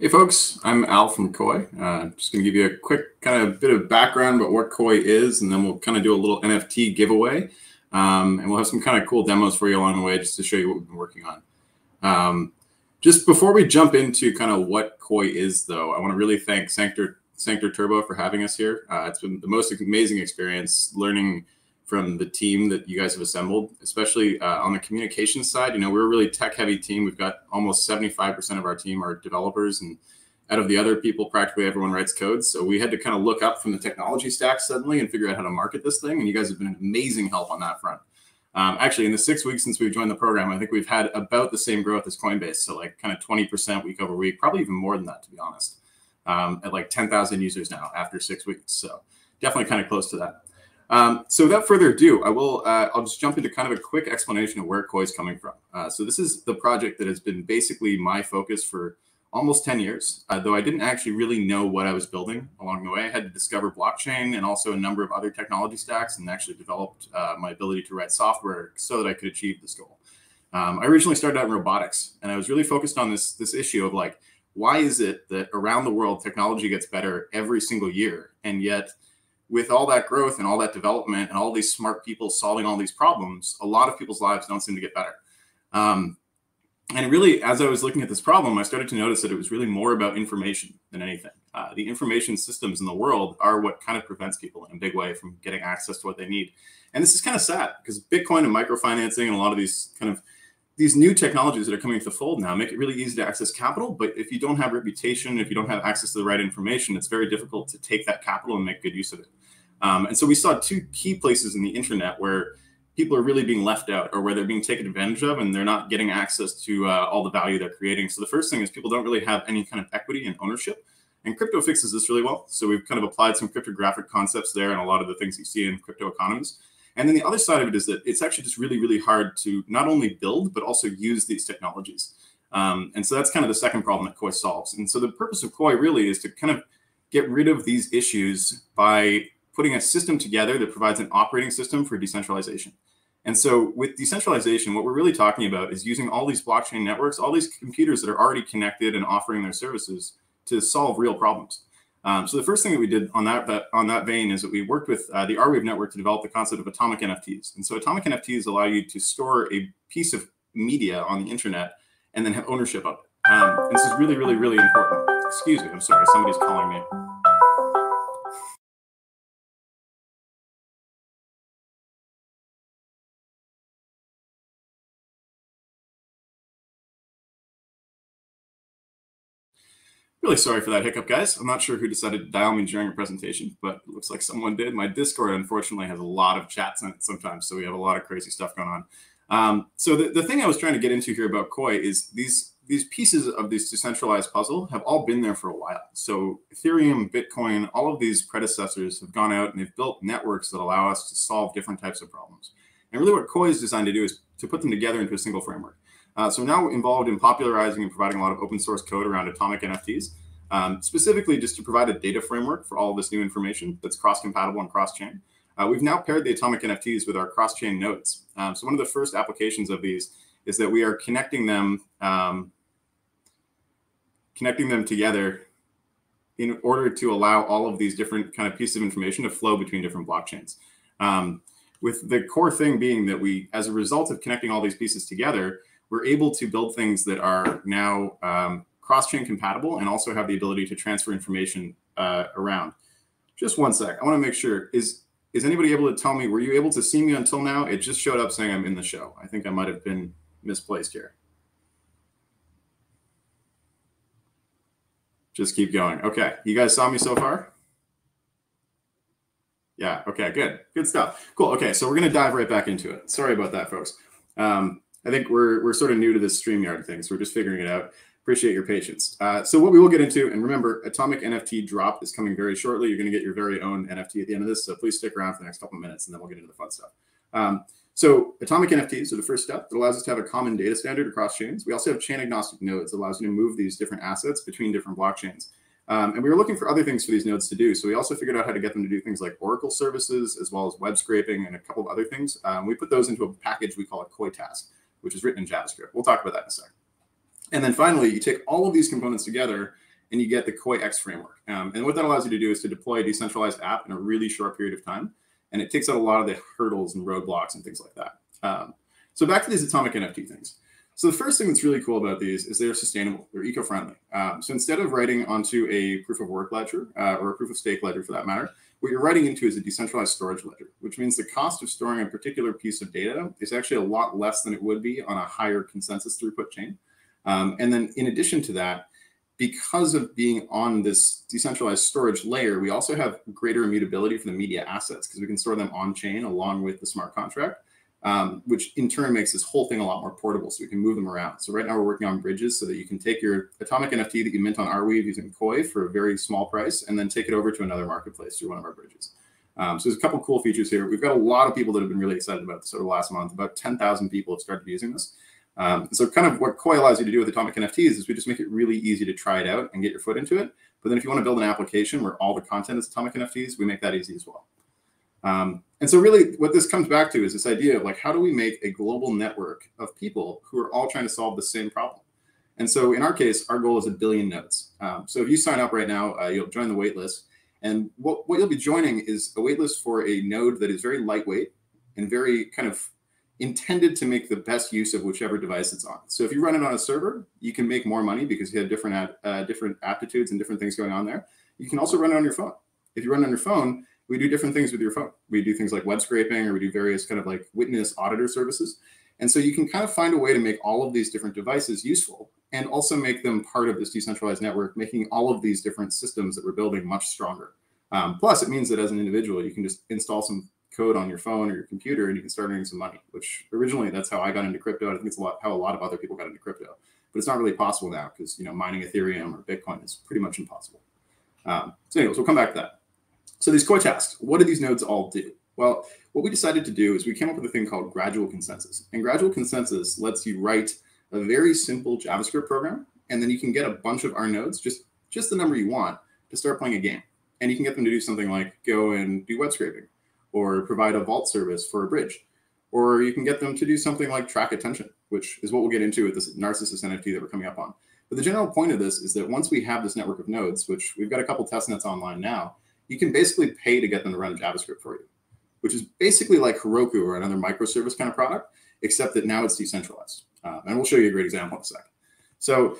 Hey folks, I'm Al from Koii. Just going to give you a quick kind of bit of background about what Koii is, and then we'll kind of do a little NFT giveaway. And we'll have some kind of cool demos for you along the way just to show you what we've been working on. Just before we jump into kind of what Koii is, though, I want to really thank Sanctor Turbo for having us here. It's been the most amazing experience learning from the team that you guys have assembled, especially on the communication side. You know, we're a really tech-heavy team. We've got almost 75% of our team are developers, and out of the other people, practically everyone writes code. So we had to kind of look up from the technology stack suddenly and figure out how to market this thing. And you guys have been an amazing help on that front. Actually, in the 6 weeks since we've joined the program, I think we've had about the same growth as Coinbase. So like kind of 20% week over week, probably even more than that, to be honest, at like 10,000 users now after 6 weeks. So definitely kind of close to that. So without further ado, I'll just jump into kind of a quick explanation of where Koii is coming from. So this is the project that has been basically my focus for almost 10 years, though I didn't actually really know what I was building along the way. I had to discover blockchain and also a number of other technology stacks, and actually developed my ability to write software so that I could achieve this goal. I originally started out in robotics, and I was really focused on this issue of like, why is it that around the world technology gets better every single year, and yet with all that growth and all that development and all these smart people solving all these problems, a lot of people's lives don't seem to get better. And really, as I was looking at this problem, I started to notice that it was really more about information than anything. The information systems in the world are what kind of prevents people in a big way from getting access to what they need. And this is kind of sad because Bitcoin and microfinancing and a lot of these new technologies that are coming to the fold now make it really easy to access capital. But if you don't have reputation, if you don't have access to the right information, it's very difficult to take that capital and make good use of it. And so we saw two key places in the internet where people are really being left out, or where they're being taken advantage of, and they're not getting access to all the value they're creating. So the first thing is people don't really have any kind of equity and ownership. And crypto fixes this really well. So we've kind of applied some cryptographic concepts there and a lot of the things you see in crypto economies. And then the other side of it is that it's actually just really, really hard to not only build, but also use these technologies. And so that's kind of the second problem that Koii solves. And so the purpose of Koii really is to kind of get rid of these issues by putting a system together that provides an operating system for decentralization. And so with decentralization, what we're really talking about is using all these blockchain networks, all these computers that are already connected and offering their services to solve real problems. So the first thing that we did on that vein is that we worked with the Arweave network to develop the concept of atomic NFTs. And so atomic NFTs allow you to store a piece of media on the internet and then have ownership of it. And this is really, really, really important. Excuse me, I'm sorry, somebody's calling me. Really sorry for that hiccup, guys. I'm not sure who decided to dial me during a presentation, but it looks like someone did. My Discord, unfortunately, has a lot of chats in it sometimes, so we have a lot of crazy stuff going on. So the thing I was trying to get into here about Koii is these pieces of this decentralized puzzle have all been there for a while. So Ethereum, Bitcoin, all of these predecessors have gone out and they've built networks that allow us to solve different types of problems. And really what Koii is designed to do is to put them together into a single framework. So now we're involved in popularizing and providing a lot of open source code around atomic NFTs, specifically just to provide a data framework for all of this new information that's cross-compatible and cross-chain. We've now paired the atomic NFTs with our cross-chain nodes. So one of the first applications of these is that we are connecting them together in order to allow all of these different kind of pieces of information to flow between different blockchains. With the core thing being that we, as a result of connecting all these pieces together, we're able to build things that are now cross-chain compatible and also have the ability to transfer information around. Just one sec. I want to make sure, is anybody able to tell me, were you able to see me until now? It just showed up saying I'm in the show. I think I might have been misplaced here. Just keep going. Okay. You guys saw me so far? Yeah. Okay, good. Good stuff. Cool. Okay. So we're going to dive right back into it. Sorry about that, folks. I think we're sort of new to this StreamYard thing, so we're just figuring it out. Appreciate your patience. So what we will get into, and remember, Atomic NFT drop is coming very shortly. You're going to get your very own NFT at the end of this, so please stick around for the next couple of minutes, and then we'll get into the fun stuff. So Atomic NFTs are the first step that allows us to have a common data standard across chains. We also have chain agnostic nodes that allows you to move these different assets between different blockchains. And we were looking for other things for these nodes to do. So we also figured out how to get them to do things like Oracle services, as well as web scraping and a couple of other things. We put those into a package we call a Koii task, which is written in JavaScript. We'll talk about that in a second. And then finally, you take all of these components together and you get the Koii X framework. And what that allows you to do is to deploy a decentralized app in a really short period of time. And it takes out a lot of the hurdles and roadblocks and things like that. So back to these atomic NFT things. So the first thing that's really cool about these is they're sustainable, they're eco-friendly. So instead of writing onto a proof of work ledger or a proof of stake ledger for that matter, what you're writing into is a decentralized storage ledger, which means the cost of storing a particular piece of data is actually a lot less than it would be on a higher consensus throughput chain. And then in addition to that, because of being on this decentralized storage layer, we also have greater immutability for the media assets because we can store them on chain along with the smart contract. Which in turn makes this whole thing a lot more portable so we can move them around. So right now we're working on bridges so that you can take your atomic NFT that you mint on Arweave using Koii for a very small price and then take it over to another marketplace through one of our bridges. So there's a couple cool features here. We've got a lot of people that have been really excited about this over the last month. About 10,000 people have started using this. So kind of what Koii allows you to do with atomic NFTs is we just make it really easy to try it out and get your foot into it. But then if you want to build an application where all the content is atomic NFTs, we make that easy as well. And so really what this comes back to is this idea of like, how do we make a global network of people who are all trying to solve the same problem? And so in our case, our goal is 1 billion nodes. So if you sign up right now, you'll join the waitlist. And what you'll be joining is a waitlist for a node that is very lightweight and very kind of intended to make the best use of whichever device it's on. So if you run it on a server, you can make more money because you have different aptitudes and different things going on there. You can also run it on your phone. If you run it on your phone, we do different things with your phone. We do things like web scraping, or we do various kind of like witness auditor services. And so you can kind of find a way to make all of these different devices useful and also make them part of this decentralized network, making all of these different systems that we're building much stronger. Plus, it means that as an individual, you can just install some code on your phone or your computer and you can start earning some money, which originally that's how I got into crypto. I think it's how a lot of other people got into crypto, but it's not really possible now because, mining Ethereum or Bitcoin is pretty much impossible. So anyways, we'll come back to that. So these Koii tasks, what do these nodes all do? Well, what we decided to do is we came up with a thing called gradual consensus. And gradual consensus lets you write a very simple JavaScript program, and then you can get a bunch of our nodes, just the number you want, to start playing a game. And you can get them to do something like go and do web scraping, or provide a vault service for a bridge. Or you can get them to do something like track attention, which is what we'll get into with this Narcissus NFT that we're coming up on. But the general point of this is that once we have this network of nodes, which we've got a couple testnets online now, you can basically pay to get them to run JavaScript for you, which is basically like Heroku or another microservice kind of product, except that now it's decentralized. And we'll show you a great example in a second. So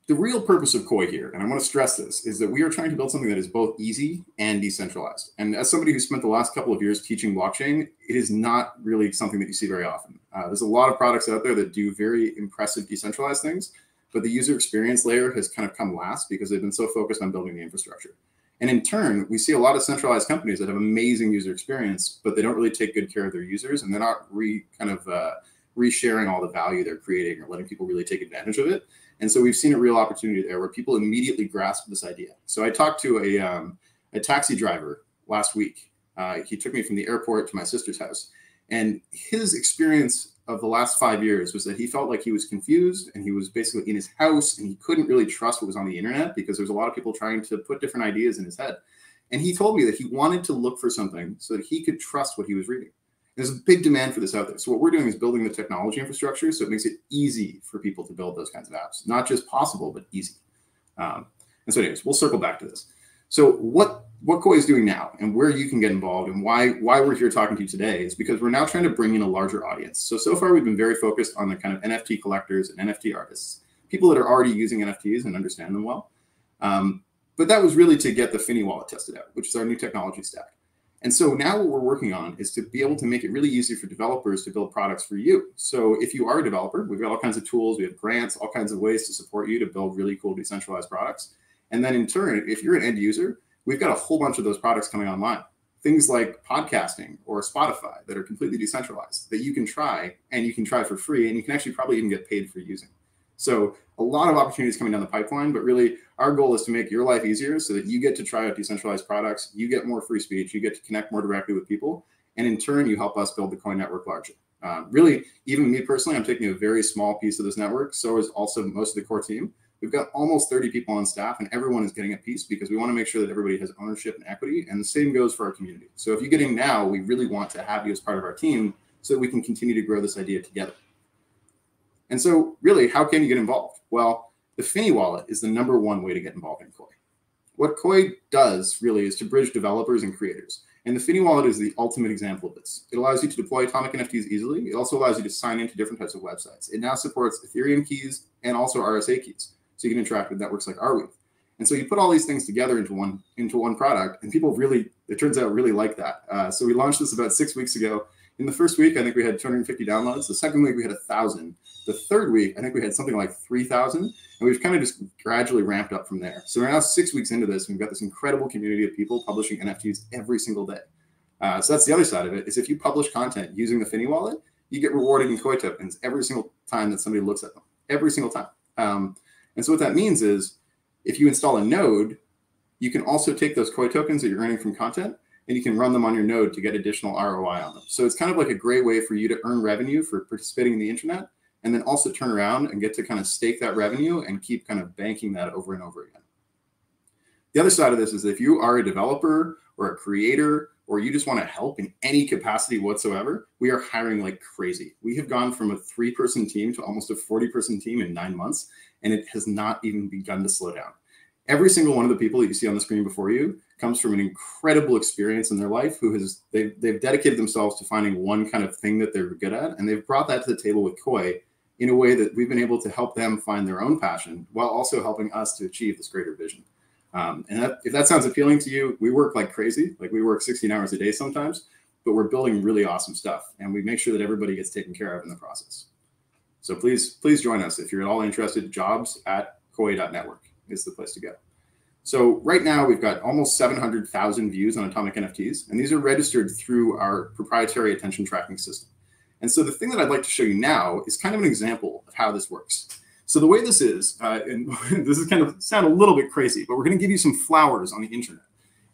the real purpose of Koii here, and I want to stress this, is that we are trying to build something that is both easy and decentralized. And as somebody who spent the last couple of years teaching blockchain, it is not really something that you see very often. There's a lot of products out there that do very impressive decentralized things, but the user experience layer has kind of come last because they've been so focused on building the infrastructure. And in turn, we see a lot of centralized companies that have amazing user experience, but they don't really take good care of their users, and they're not resharing all the value they're creating or letting people really take advantage of it. And so we've seen a real opportunity there where people immediately grasp this idea. So I talked to a taxi driver last week. He took me from the airport to my sister's house, and his experience of the last 5 years was that he felt like he was confused and he was basically in his house and he couldn't really trust what was on the internet because there's a lot of people trying to put different ideas in his head. And he told me that he wanted to look for something so that he could trust what he was reading. There's a big demand for this out there. So what we're doing is building the technology infrastructure so it makes it easy for people to build those kinds of apps. Not just possible, but easy. And so anyways, we'll circle back to this. So what Koii is doing now and where you can get involved and why we're here talking to you today is because we're now trying to bring in a larger audience. So far we've been very focused on the kind of NFT collectors and NFT artists, people that are already using NFTs and understand them well. But that was really to get the Finny wallet tested out, which is our new technology stack. And so now what we're working on is to be able to make it really easy for developers to build products for you. So if you are a developer, we've got all kinds of tools, we have grants, all kinds of ways to support you to build really cool decentralized products. And then in turn, if you're an end user, we've got a whole bunch of those products coming online. Things like podcasting or Spotify that are completely decentralized that you can try, and you can try for free, and you can actually probably even get paid for using. So a lot of opportunities coming down the pipeline, but really our goal is to make your life easier so that you get to try out decentralized products, you get more free speech, you get to connect more directly with people, and in turn, you help us build the Koii network larger. Really, even me personally, I'm taking a very small piece of this network. So is also most of the core team. We've got almost 30 people on staff, and everyone is getting a piece because we want to make sure that everybody has ownership and equity, and the same goes for our community. So if you get in now, we really want to have you as part of our team so that we can continue to grow this idea together. And so really, how can you get involved? Well, the Finny wallet is the #1 way to get involved in Koii. What Koii does really is to bridge developers and creators. And the Finny wallet is the ultimate example of this. It allows you to deploy atomic NFTs easily. It also allows you to sign into different types of websites. It now supports Ethereum keys and also RSA keys. So you can interact with networks like Arweave. And so you put all these things together into one product, and people really, it turns out, really like that. So we launched this about 6 weeks ago. In the first week, I think we had 250 downloads. The second week, we had 1,000. The third week, I think we had something like 3,000. And we've kind of just gradually ramped up from there. So we're now 6 weeks into this, and we've got this incredible community of people publishing NFTs every single day. So that's the other side of it, is if you publish content using the Finny wallet, you get rewarded in Koii tokens every single time that somebody looks at them, every single time. And so what that means is if you install a node, you can also take those Koii tokens that you're earning from content, and you can run them on your node to get additional ROI on them. So it's kind of like a great way for you to earn revenue for participating in the internet, and then also turn around and get to kind of stake that revenue and keep kind of banking that over and over again. The other side of this is if you are a developer or a creator, or you just want to help in any capacity whatsoever, we are hiring like crazy. We have gone from a 3-person team to almost a 40-person team in 9 months, and it has not even begun to slow down. Every single one of the people that you see on the screen before you comes from an incredible experience in their life they've dedicated themselves to finding one kind of thing that they're good at, and they've brought that to the table with Koii in a way that we've been able to help them find their own passion while also helping us to achieve this greater vision. If that sounds appealing to you, we work like crazy. Like we work 16 hours a day sometimes, but we're building really awesome stuff, and we make sure that everybody gets taken care of in the process. So please join us if you're at all interested. jobs@koii.network is the place to go. So right now we've got almost 700,000 views on Atomic NFTs, and these are registered through our proprietary attention tracking system. And so the thing that I'd like to show you now is kind of an example of how this works. So the way this is, and this is kind of sound a little bit crazy, but we're going to give you some flowers on the internet.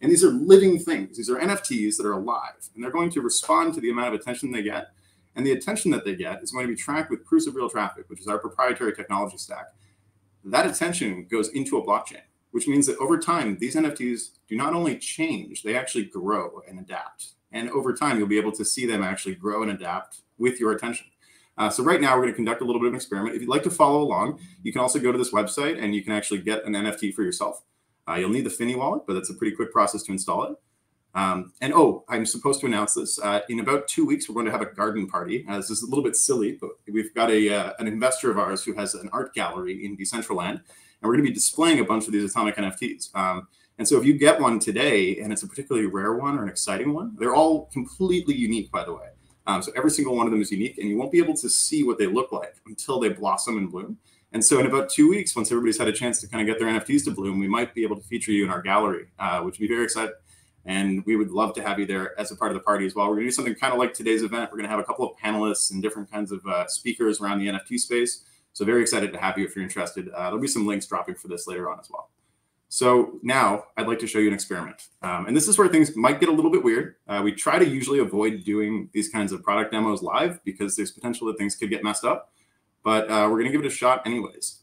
And these are living things. These are NFTs that are alive, and they're going to respond to the amount of attention they get. And the attention that they get is going to be tracked with proofs of real traffic, which is our proprietary technology stack. That attention goes into a blockchain, which means that over time, these NFTs do not only change, they actually grow and adapt. And over time, you'll be able to see them actually grow and adapt with your attention. So right now, we're going to conduct a little bit of an experiment. If you'd like to follow along, you can also go to this website, and you can actually get an NFT for yourself. You'll need the Finny wallet, but it's a pretty quick process to install it. And oh, I'm supposed to announce this. In about 2 weeks, we're going to have a garden party. This is a little bit silly, but we've got an investor of ours who has an art gallery in Decentraland, and we're going to be displaying a bunch of these Atomic NFTs. And so if you get one today, and it's a particularly rare one or an exciting one, they're all completely unique, by the way. So every single one of them is unique, and you won't be able to see what they look like until they blossom and bloom. And so in about 2 weeks, once everybody's had a chance to kind of get their NFTs to bloom, we might be able to feature you in our gallery, which would be very exciting. And we would love to have you there as a part of the party as well. We're going to do something kind of like today's event. We're going to have a couple of panelists and different kinds of speakers around the NFT space. So very excited to have you if you're interested. There'll be some links dropping for this later on as well. So now I'd like to show you an experiment. And this is where things might get a little bit weird. We try to usually avoid doing these kinds of product demos live because there's potential that things could get messed up. But we're going to give it a shot anyways.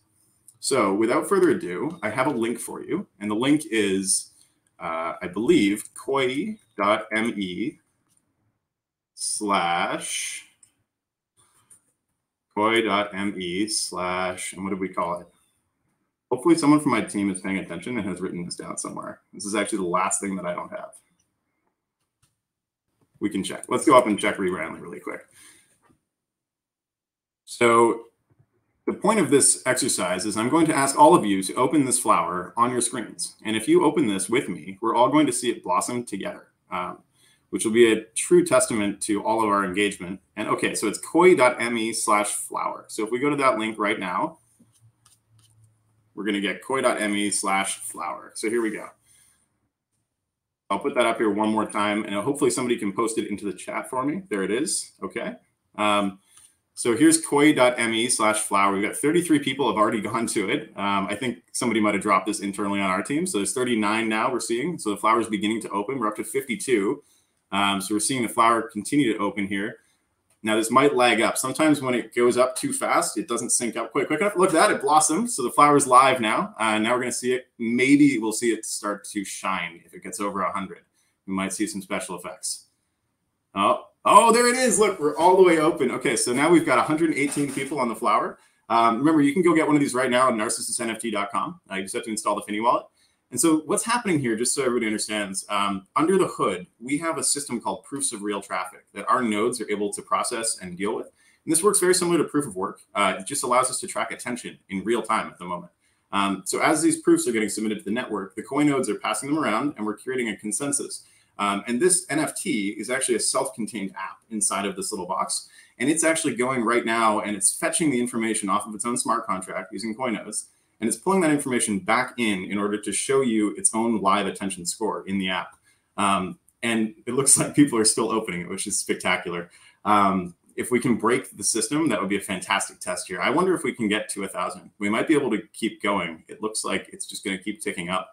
So without further ado, I have a link for you. And the link is, I believe, koii.me/ and what did we call it? Hopefully someone from my team is paying attention and has written this down somewhere. This is actually the last thing that I don't have. We can check. Let's go up and check Rebrandly really quick. So the point of this exercise is I'm going to ask all of you to open this flower on your screens. And if you open this with me, we're all going to see it blossom together, which will be a true testament to all of our engagement. And okay, so it's koii.me/flower. So if we go to that link right now, we're going to get koii.me/flower. So here we go. I'll put that up here one more time, and hopefully somebody can post it into the chat for me. There it is. Okay. So here's koii.me/flower. We've got 33 people have already gone to it. I think somebody might have dropped this internally on our team. So there's 39 now we're seeing. So the flower is beginning to open. We're up to 52. So we're seeing the flower continue to open here. Now this might lag up. Sometimes when it goes up too fast, it doesn't sync up quick enough. Look at that, it blossomed. So the flower is live now. Now we're going to see it. Maybe we'll see it start to shine if it gets over 100. We might see some special effects. Oh, there it is. Look, we're all the way open. Okay, so now we've got 118 people on the flower. Remember, you can go get one of these right now at narcissisnft.com. You just have to install the Finny wallet. And so what's happening here, just so everybody understands, under the hood, we have a system called proofs of real traffic that our nodes are able to process and deal with. And this works very similar to proof of work. It just allows us to track attention in real time at the moment. So as these proofs are getting submitted to the network, the Koii nodes are passing them around, and we're creating a consensus. And this NFT is actually a self-contained app inside of this little box. And it's actually going right now, and it's fetching the information off of its own smart contract using Koii nodes. And it's pulling that information back in order to show you its own live attention score in the app. And it looks like people are still opening it, which is spectacular. If we can break the system, that would be a fantastic test here. I wonder if we can get to 1,000. We might be able to keep going. It looks like it's just going to keep ticking up.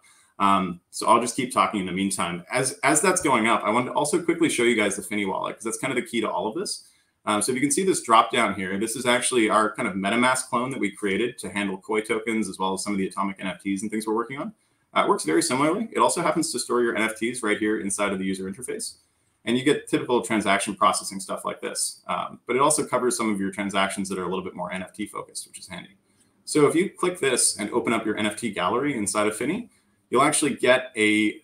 So I'll just keep talking in the meantime. As that's going up, I want to also quickly show you guys the Finny wallet, because that's kind of the key to all of this. So if you can see this drop down here, this is actually our kind of MetaMask clone that we created to handle Koii tokens, as well as some of the atomic NFTs and things we're working on. It works very similarly. It also happens to store your NFTs right here inside of the user interface. And you get typical transaction processing stuff like this. But it also covers some of your transactions that are a little bit more NFT focused, which is handy. So if you click this and open up your NFT gallery inside of Finny, you'll actually get a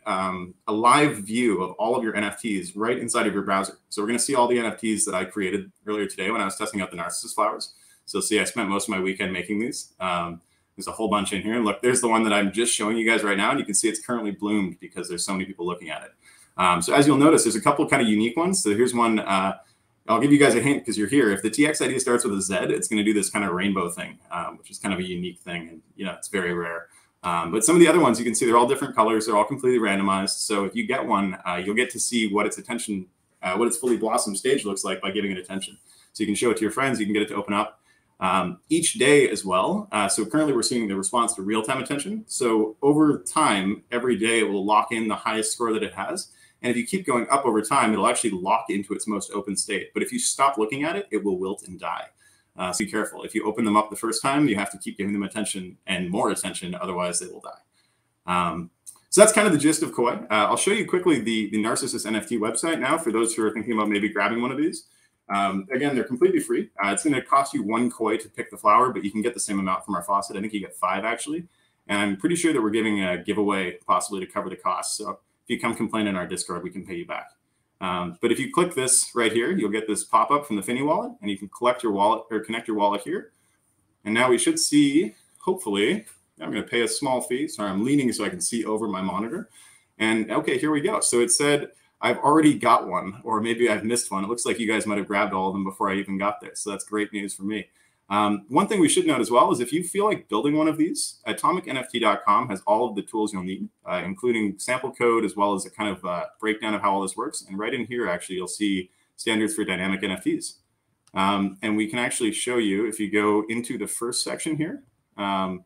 live view of all of your NFTs right inside of your browser. So we're going to see all the NFTs that I created earlier today when I was testing out the Narcissus Flowers. So see, I spent most of my weekend making these. There's a whole bunch in here. And look, there's the one that I'm just showing you guys right now. And you can see it's currently bloomed because there's so many people looking at it. So as you'll notice, there's a couple kind of unique ones. So here's one. I'll give you guys a hint because you're here. If the TX ID starts with a Z, it's going to do this kind of rainbow thing, which is kind of a unique thing. And, you know, it's very rare. But some of the other ones, you can see they're all different colors. They're all completely randomized. So if you get one, you'll get to see what its attention, what its fully blossomed stage looks like by giving it attention. So you can show it to your friends. You can get it to open up each day as well. So currently we're seeing the response to real-time attention. So over time, every day it will lock in the highest score that it has. And if you keep going up over time, it'll actually lock into its most open state. But if you stop looking at it, it will wilt and die. So be careful. If you open them up the first time, you have to keep giving them attention and more attention. Otherwise, they will die. So that's kind of the gist of Koii. I'll show you quickly the Narcissus NFT website now for those who are thinking about maybe grabbing one of these. Again, they're completely free. It's going to cost you 1 Koii to pick the flower, but you can get the same amount from our faucet. I think you get 5, actually. And I'm pretty sure that we're giving a giveaway possibly to cover the cost. So if you come complain in our Discord, we can pay you back. But if you click this right here, you'll get this pop-up from the Finny wallet, and you can collect your wallet or connect your wallet here. And now we should see, hopefully, I'm going to pay a small fee. Sorry, I'm leaning so I can see over my monitor. And okay, here we go. So it said, I've already got one, or maybe I've missed one. It looks like you guys might have grabbed all of them before I even got there. So that's great news for me. One thing we should note as well is if you feel like building one of these, atomicnft.com has all of the tools you'll need, including sample code, as well as a kind of breakdown of how all this works. And right in here, actually, you'll see standards for dynamic NFTs. And we can actually show you, if you go into the first section here, and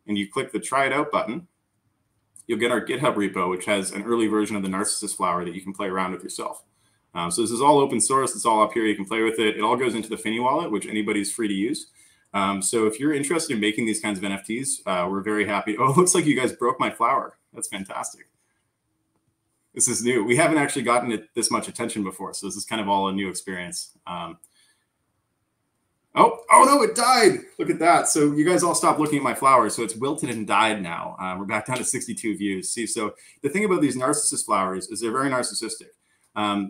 you click the try it out button, you'll get our GitHub repo, which has an early version of the Narcissus Flower that you can play around with yourself. So this is all open source. It's all up here. You can play with it. It all goes into the Finny wallet, which anybody's free to use. So if you're interested in making these kinds of NFTs, we're very happy. Oh, it looks like you guys broke my flower. That's fantastic. This is new. We haven't actually gotten it this much attention before. So this is kind of all a new experience. Oh no, it died. Look at that. So you guys all stopped looking at my flower. So it's wilted and died now. We're back down to 62 views. See, so the thing about these Narcissus flowers is they're very narcissistic.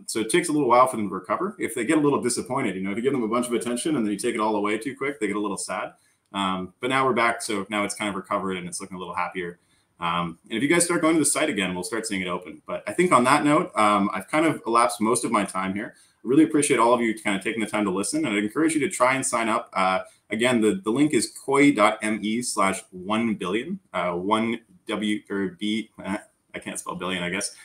So it takes a little while for them to recover. If they get a little disappointed, you know, if you give them a bunch of attention and then you take it all away too quick, they get a little sad. But now we're back. So now it's kind of recovered and it's looking a little happier. And if you guys start going to the site again, we'll start seeing it open. But I think on that note, I've kind of elapsed most of my time here. I really appreciate all of you kind of taking the time to listen. And I'd encourage you to try and sign up. Again, the link is koii.me/1billion. 1W or B. I can't spell billion, I guess.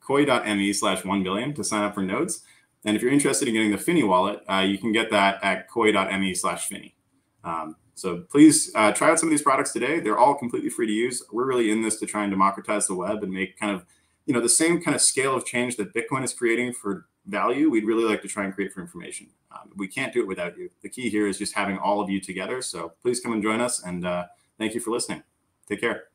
koii.me/1billion to sign up for nodes. And if you're interested in getting the Finny wallet, you can get that at koii.me/Finny. So please try out some of these products today. They're all completely free to use. We're really in this to try and democratize the web and make kind of, you know, the same kind of scale of change that Bitcoin is creating for value. We'd really like to try and create for information. We can't do it without you. The key here is just having all of you together. So please come and join us. And thank you for listening. Take care.